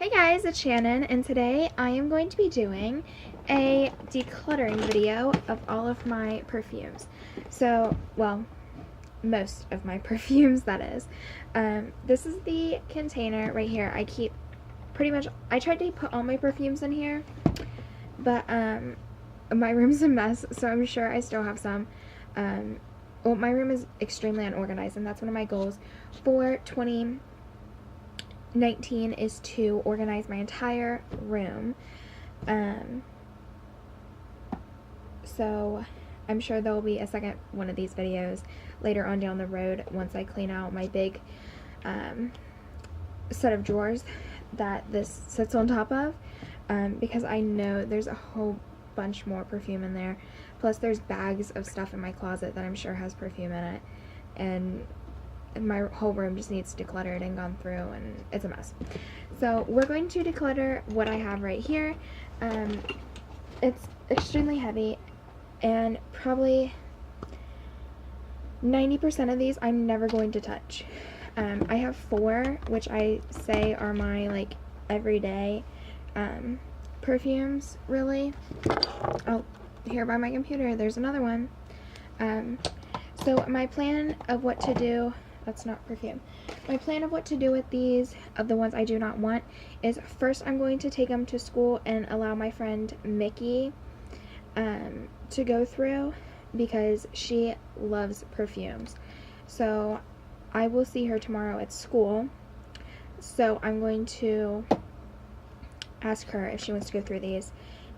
Hey guys, it's Shannon, and today I am going to be doing a decluttering video of all of my perfumes. So, well, most of my perfumes, that is. This is the container right here. I keep pretty much, I tried to put all my perfumes in here, but my room's a mess, so I'm sure I still have some. Well, my room is extremely unorganized, and that's one of my goals for 2019 is to organize my entire room. So I'm sure there will be a second one of these videos later on down the road once I clean out my big set of drawers that this sits on top of, because I know there's a whole bunch more perfume in there. Plus there's bags of stuff in my closet that I'm sure has perfume in it, and my whole room just needs decluttered and gone through, and it's a mess. So we're going to declutter what I have right here. It's extremely heavy, and probably 90% of these I'm never going to touch. I have 4, which I say are my like everyday perfumes, really. Oh, here by my computer there's another one. So my plan of what to do, that's not perfume. My plan of what to do with these, of the ones I do not want, is first I'm going to take them to school and allow my friend Mickey to go through, because she loves perfumes. So I will see her tomorrow at school. So I'm going to ask her if she wants to go through these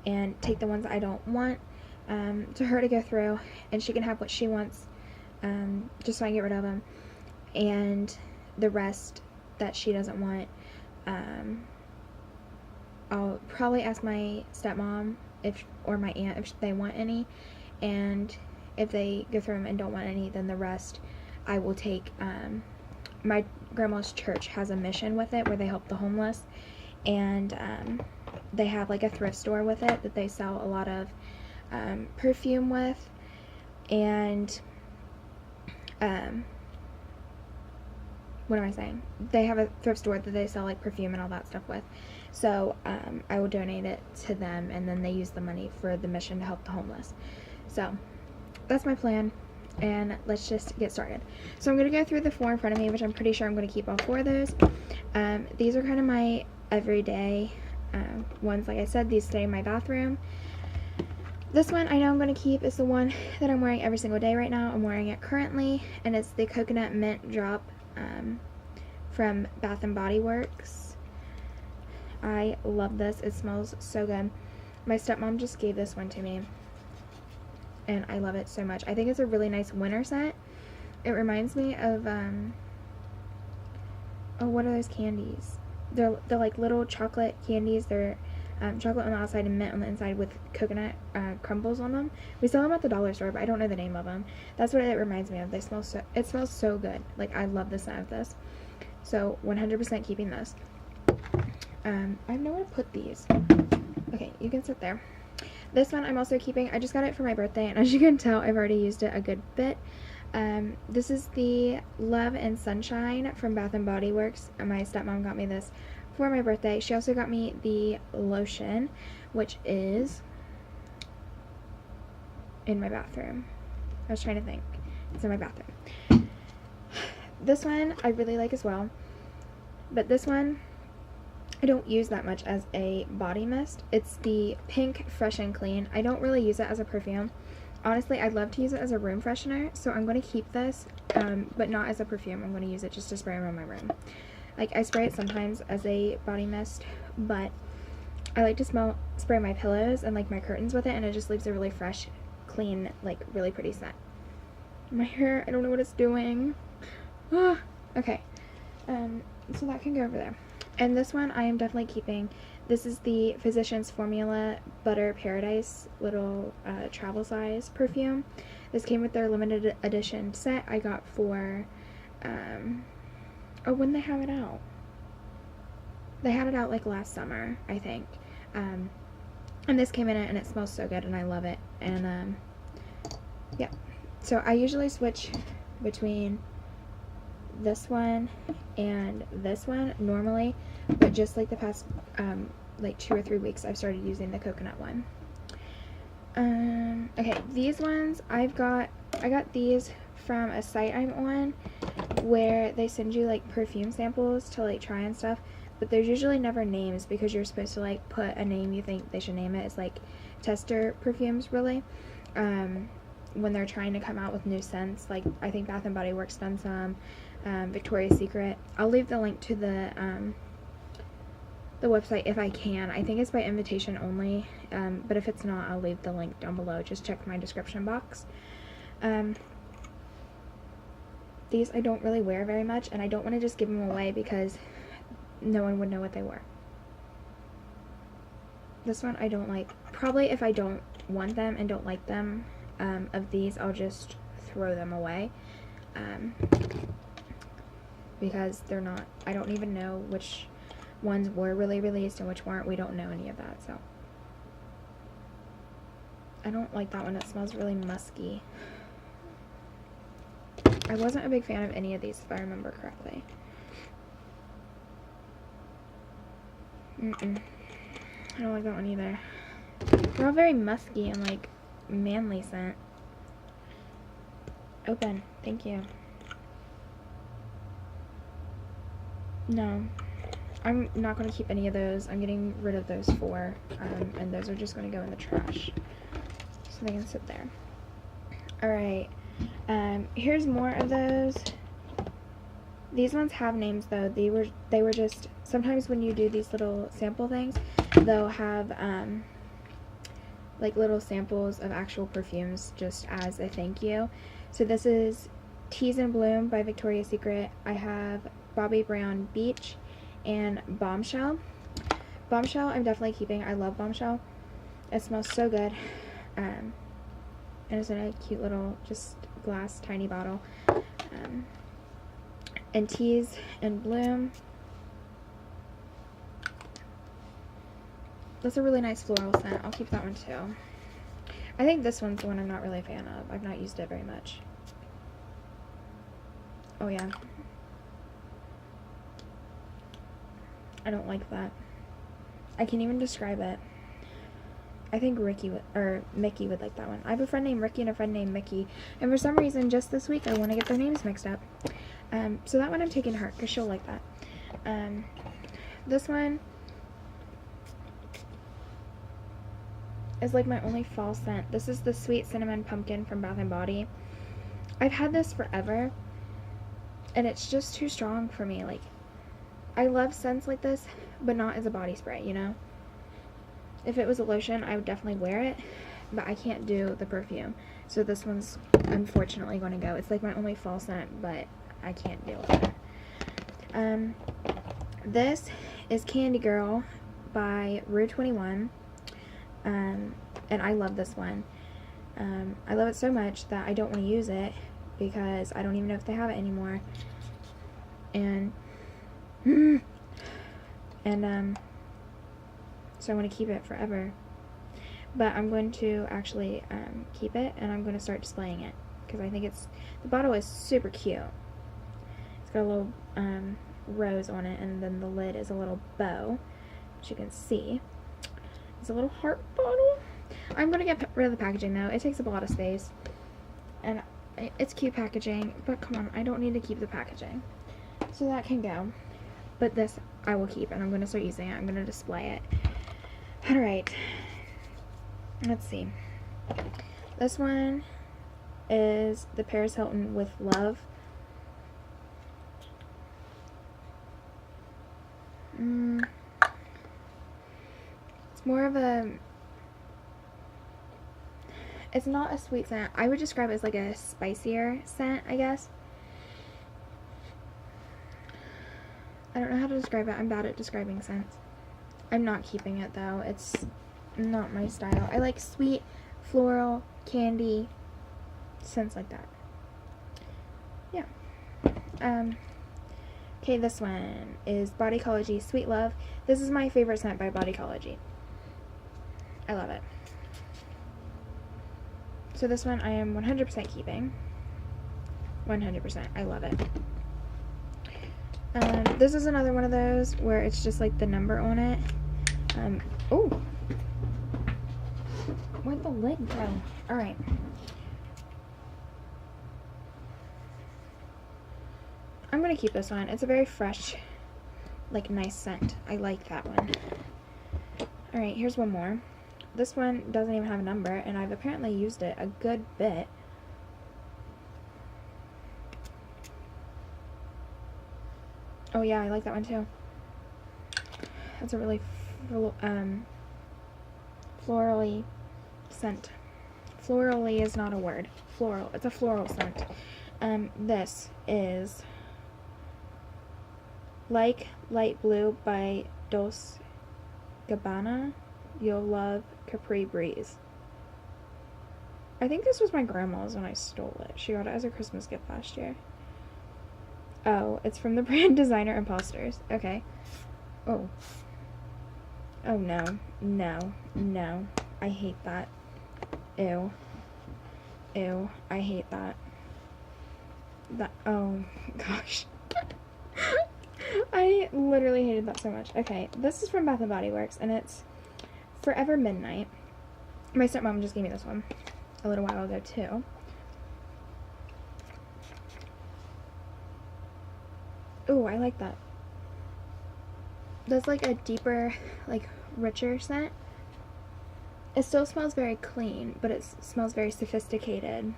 and take the ones I don't want to her to go through, and she can have what she wants, just so I can get rid of them. And the rest that she doesn't want, I'll probably ask my stepmom or my aunt if they want any, and if they go through them and don't want any, then the rest I will take. My grandma's church has a mission with it where they help the homeless, and they have like a thrift store with it that they sell a lot of perfume with, and what am I saying? They have a thrift store that they sell like perfume and all that stuff with. So I will donate it to them, and then they use the money for the mission to help the homeless. So that's my plan, and let's just get started. So I'm going to go through the 4 in front of me, which I'm pretty sure I'm going to keep all 4 of those. These are kind of my everyday ones. Like I said, these stay in my bathroom. This one I know I'm going to keep is the one that I'm wearing every single day right now. I'm wearing it currently, and it's the Coconut Mint Drop from Bath & Body Works. I love this. It smells so good. My stepmom just gave this one to me, and I love it so much. I think it's a really nice winter scent. It reminds me of oh, what are those candies? They're like little chocolate candies. They're chocolate on the outside and mint on the inside with coconut crumbles on them. We sell them at the dollar store, but I don't know the name of them. That's what it reminds me of. They smell so, it smells so good. Like, I love the scent of this. So 100% keeping this. I have nowhere to put these. Okay, you can sit there. This one I'm also keeping. I just got it for my birthday, and as you can tell, I've already used it a good bit. This is the Love and Sunshine from Bath & Body Works. My stepmom got me this for my birthday. She also got me the lotion, which is in my bathroom. I was trying to think. It's in my bathroom. This one I really like as well, but this one I don't use that much as a body mist. It's the Pink Fresh and Clean. I don't really use it as a perfume. Honestly, I'd love to use it as a room freshener, so I'm going to keep this, but not as a perfume. I'm going to use it just to spray around my room. Like, I spray it sometimes as a body mist, but I like to spray my pillows and like my curtains with it, and it just leaves a really fresh, clean, like really pretty scent. My hair, I don't know what it's doing. Okay, so that can go over there. And this one I am definitely keeping. This is the Physicians Formula Butter Paradise little travel size perfume. This came with their limited edition set I got for oh, when they have it out. They had it out like last summer, I think. And this came in it, and it smells so good, and I love it. And yeah, so I usually switch between this one and this one normally, but just like the past like 2 or 3 weeks I've started using the coconut one. Okay, these ones I got these from a site I'm on where they send you like perfume samples to like try and stuff, but there's usually never names because you're supposed to like put a name you think they should name it. It's like tester perfumes really. When they're trying to come out with new scents, like I think Bath and Body Works done some, Victoria's Secret. I'll leave the link to the website if I can. I think it's by invitation only, but if it's not, I'll leave the link down below. Just check my description box. These I don't really wear very much, and I don't want to just give them away because no one would know what they were. This one I don't like. Probably if I don't want them and don't like them, of these, I'll just throw them away. Because they're not, I don't even know which ones were really released and which weren't. We don't know any of that, so. I don't like that one. It smells really musky. I wasn't a big fan of any of these, if I remember correctly. I don't like that one either. They're all very musky and like manly scent. Open. Thank you. No. I'm not going to keep any of those. I'm getting rid of those 4. And those are just going to go in the trash. So they can sit there. Alright. Here's more of those. These ones have names though. They were just, sometimes when you do these little sample things, they'll have like little samples of actual perfumes just as a thank you. So this is Tease in Bloom by Victoria's Secret. I have Bobbi Brown Beach and Bombshell. Bombshell I'm definitely keeping. I love Bombshell. It smells so good. And it's in a cute little just glass tiny bottle. And Tease in Bloom. That's a really nice floral scent. I'll keep that one too. I think this one's the one I'm not really a fan of. I've not used it very much. Oh yeah. I don't like that. I can't even describe it. I think Mickey would like that one. I have a friend named Ricky and a friend named Mickey, and for some reason just this week I want to get their names mixed up. So that one I'm taking to her because she'll like that. This one is like my only fall scent. This is the Sweet Cinnamon Pumpkin from Bath and Body. I've had this forever, and it's just too strong for me. Like, I love scents like this, but not as a body spray, you know? If it was a lotion, I would definitely wear it, but I can't do the perfume. So this one's unfortunately going to go. It's like my only fall scent, but I can't deal with it. This is Candy Girl by Rue 21. And I love this one. I love it so much that I don't want to use it because I don't even know if they have it anymore. And so I want to keep it forever. But I'm going to actually keep it, and I'm going to start displaying it because I think the bottle is super cute. It's got a little rose on it, and then the lid is a little bow, which you can see. It's a little heart bottle. I'm going to get rid of the packaging though. It takes up a lot of space. And it's cute packaging, but come on, I don't need to keep the packaging. So that can go. But this I will keep, and I'm going to start using it. I'm going to display it. Alright. Let's see. This one is the Paris Hilton With Love. It's more of a... It's not a sweet scent. I would describe it as like a spicier scent, I guess. I don't know how to describe it. I'm bad at describing scents. I'm not keeping it though. It's not my style. I like sweet, floral, candy, scents like that. Yeah. Okay, this one is Bodycology Sweet Love. This is my favorite scent by Bodycology. I love it. So this one I am 100% keeping. 100%. I love it. This is another one of those where it's just like the number on it. Oh, where'd the lid go? Alright. I'm gonna keep this one. It's a very fresh, like, nice scent. I like that one. Alright, here's one more. This one doesn't even have a number, and I've apparently used it a good bit. Oh yeah, I like that one too. That's a really florally scent. Florally is not a word. Floral. It's a floral scent. This is Like Light Blue by Dolce Gabbana. You'll Love Capri Breeze. I think this was my grandma's when I stole it. She got it as a Christmas gift last year. Oh, it's from the brand Designer Imposters. Okay. Oh. Oh no. No. No. I hate that. Ew. Ew. I hate that. That. Oh, gosh. I literally hated that so much. Okay, this is from Bath & Body Works, and it's Forever Midnight. My stepmom just gave me this one a little while ago, too. Ooh, I like that. That's like a deeper, like, richer scent. It still smells very clean, but it smells very sophisticated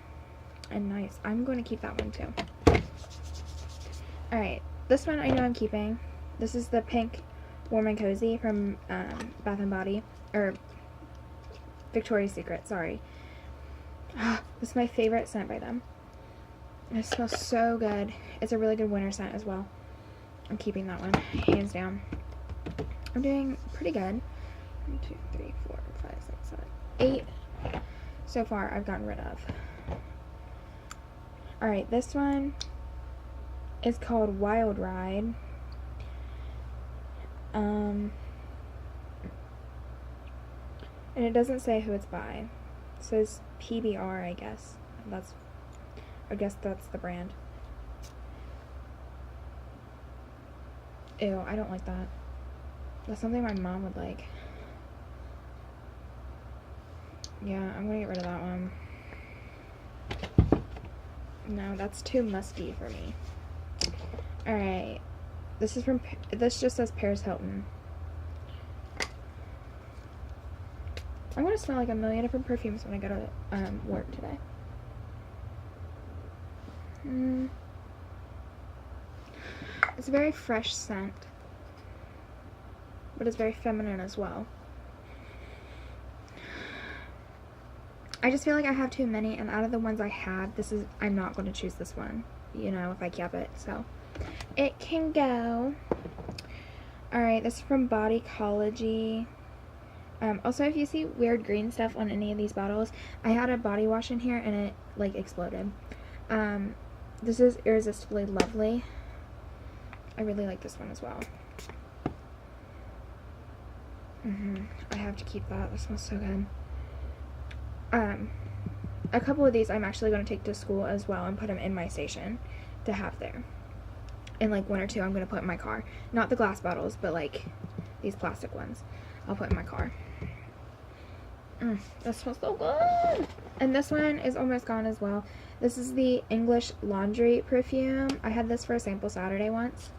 and nice. I'm going to keep that one, too. Alright, this one I know I'm keeping. This is the pink Warm and Cozy from Bath & Body, or Victoria's Secret, sorry. This is my favorite scent by them. It smells so good. It's a really good winter scent as well. I'm keeping that one, hands down. I'm doing pretty good. 1, 2, 3, 4, 5, 6, 7, 8 so far I've gotten rid of. Alright, this one is called Wild Ride. And it doesn't say who it's by. It says PBR, I guess. I guess that's the brand. Ew, I don't like that. That's something my mom would like. Yeah, I'm gonna get rid of that one. No, that's too musky for me. Alright. This just says Paris Hilton. I'm gonna smell like a million different perfumes when I go to work today. It's a very fresh scent, but it's very feminine as well. I just feel like I have too many, and out of the ones I have, I'm not going to choose this one, you know, if I kept it, so it can go. Alright, this is from Bodycology. Also, if you see weird green stuff on any of these bottles, I had a body wash in here and it, like, exploded. This is Irresistibly Lovely. I really like this one as well. I have to keep that. That smells so good. A couple of these I'm actually going to take to school as well and put them in my station to have there. And, like, 1 or 2 I'm going to put in my car. Not the glass bottles, but, like, these plastic ones. I'll put in my car. That smells so good. And this one is almost gone as well. This is the English Laundry perfume. I had this for a sample Saturday once.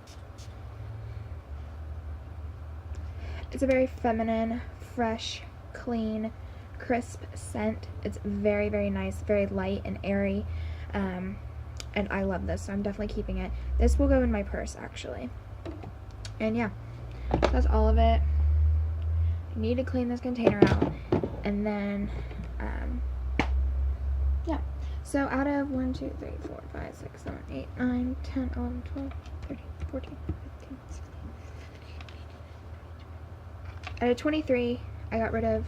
It's a very feminine, fresh, clean, crisp scent. It's very, very nice, very light and airy. And I love this, so I'm definitely keeping it. This will go in my purse, actually. And yeah, that's all of it. I need to clean this container out. And then, yeah. So out of 1, 2, 3, 4, 5, 6, 7, 8, 9, 10, 11, 12, 13, 14, 15, 16, 17, 18, 19, 20. Out of 23, I got rid of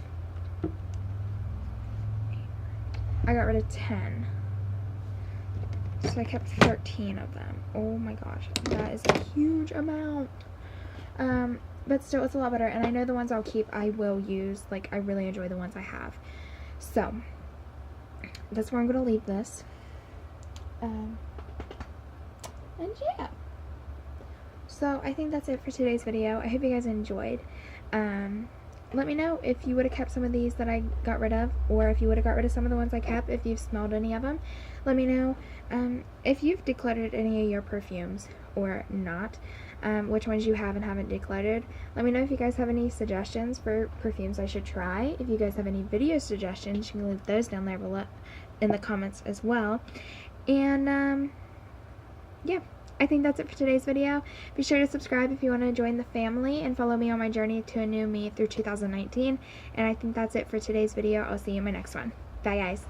10. So I kept 13 of them. Oh my gosh, that is a huge amount. But still, it's a lot better, and I know the ones I'll keep I will use. Like, I really enjoy the ones I have. So, that's where I'm going to leave this. And yeah. so I think that's it for today's video. I hope you guys enjoyed. Let me know if you would have kept some of these that I got rid of, or if you would have got rid of some of the ones I kept, if you've smelled any of them. Let me know if you've decluttered any of your perfumes or not, which ones you have and haven't decluttered. Let me know if you guys have any suggestions for perfumes I should try. If you guys have any video suggestions, you can leave those down there below in the comments as well. And yeah, I think that's it for today's video. Be sure to subscribe if you want to join the family and follow me on my journey to a new me through 2019. And I think that's it for today's video. I'll see you in my next one. Bye, guys.